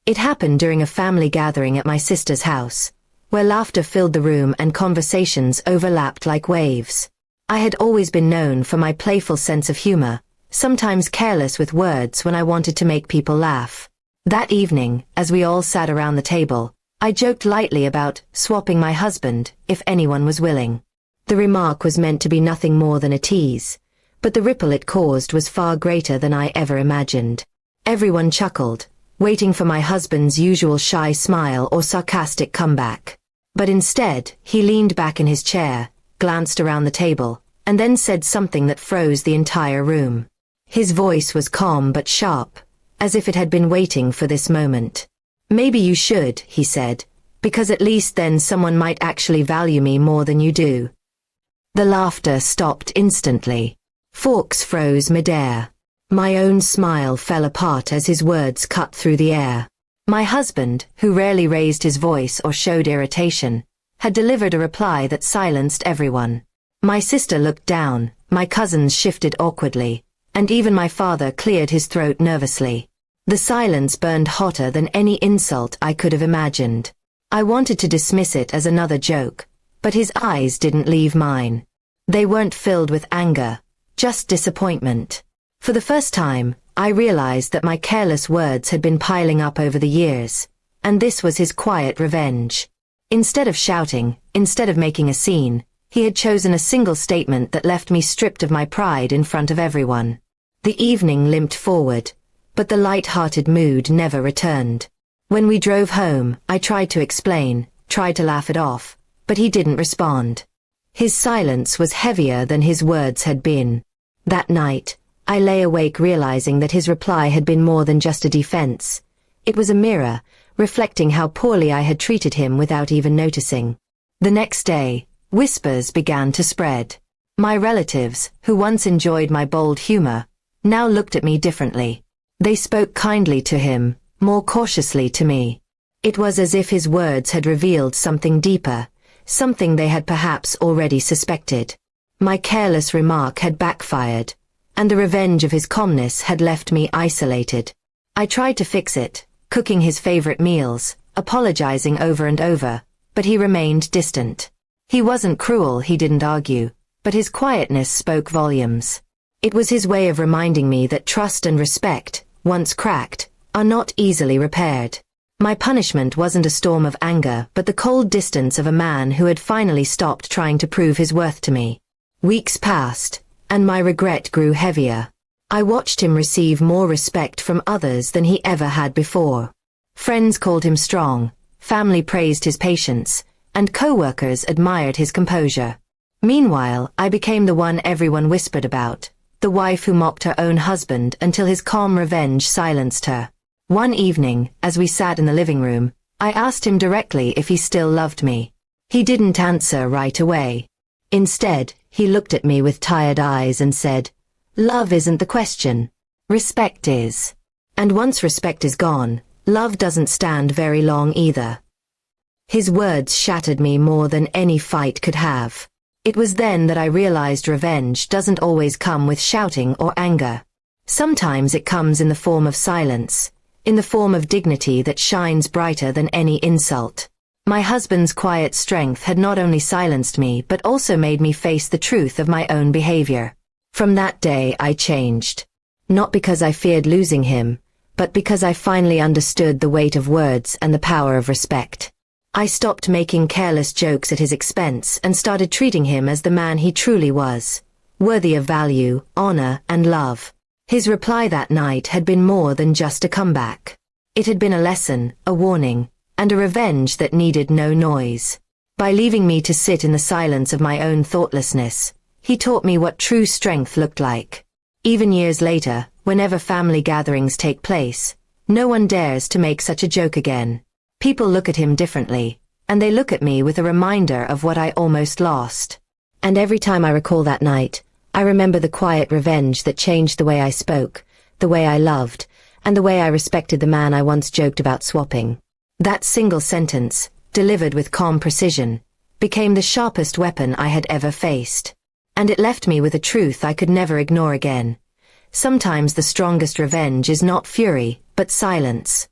It happened during a family gathering at my sister's house, where laughter filled the room and conversations overlapped like waves. I had always been known for my playful sense of humor, sometimes careless with words when I wanted to make people laugh. That evening, as we all sat around the table, I joked lightly about swapping my husband, if anyone was willing. The remark was meant to be nothing more than a tease, but the ripple it caused was far greater than I ever imagined. Everyone chuckled, waiting for my husband's usual shy smile or sarcastic comeback. But instead, he leaned back in his chair, glanced around the table, and then said something that froze the entire room. His voice was calm but sharp, as if it had been waiting for this moment. "Maybe you should," he said, "because at least then someone might actually value me more than you do." The laughter stopped instantly. Forks froze midair. My own smile fell apart as his words cut through the air. My husband, who rarely raised his voice or showed irritation, had delivered a reply that silenced everyone. My sister looked down, my cousins shifted awkwardly, and even my father cleared his throat nervously. The silence burned hotter than any insult I could have imagined. I wanted to dismiss it as another joke, but his eyes didn't leave mine. They weren't filled with anger, just disappointment. For the first time, I realized that my careless words had been piling up over the years, and this was his quiet revenge. Instead of shouting, instead of making a scene, he had chosen a single statement that left me stripped of my pride in front of everyone. The evening limped forward, but the light-hearted mood never returned. When we drove home, I tried to explain, tried to laugh it off, but he didn't respond. His silence was heavier than his words had been. That night, I lay awake realizing that his reply had been more than just a defense. It was a mirror, reflecting how poorly I had treated him without even noticing. The next day, whispers began to spread. My relatives, who once enjoyed my bold humor, now looked at me differently. They spoke kindly to him, more cautiously to me. It was as if his words had revealed something deeper, something they had perhaps already suspected. My careless remark had backfired, and the revenge of his calmness had left me isolated. I tried to fix it, cooking his favorite meals, apologizing over and over, but he remained distant. He wasn't cruel, he didn't argue, but his quietness spoke volumes. It was his way of reminding me that trust and respect, once cracked, are not easily repaired. My punishment wasn't a storm of anger, but the cold distance of a man who had finally stopped trying to prove his worth to me. Weeks passed, and my regret grew heavier. I watched him receive more respect from others than he ever had before. Friends called him strong, family praised his patience, and co-workers admired his composure. Meanwhile, I became the one everyone whispered about, the wife who mocked her own husband until his calm revenge silenced her. One evening, as we sat in the living room, I asked him directly if he still loved me. He didn't answer right away. Instead, he looked at me with tired eyes and said, "Love isn't the question. Respect is. And once respect is gone, love doesn't stand very long either." His words shattered me more than any fight could have. It was then that I realized revenge doesn't always come with shouting or anger. Sometimes it comes in the form of silence, in the form of dignity that shines brighter than any insult. My husband's quiet strength had not only silenced me but also made me face the truth of my own behavior. From that day I changed. Not because I feared losing him, but because I finally understood the weight of words and the power of respect. I stopped making careless jokes at his expense and started treating him as the man he truly was, worthy of value, honor, and love. His reply that night had been more than just a comeback. It had been a lesson, a warning, and a revenge that needed no noise. By leaving me to sit in the silence of my own thoughtlessness, he taught me what true strength looked like. Even years later, whenever family gatherings take place, no one dares to make such a joke again. People look at him differently, and they look at me with a reminder of what I almost lost. And every time I recall that night, I remember the quiet revenge that changed the way I spoke, the way I loved, and the way I respected the man I once joked about swapping. That single sentence, delivered with calm precision, became the sharpest weapon I had ever faced. And it left me with a truth I could never ignore again. Sometimes the strongest revenge is not fury, but silence.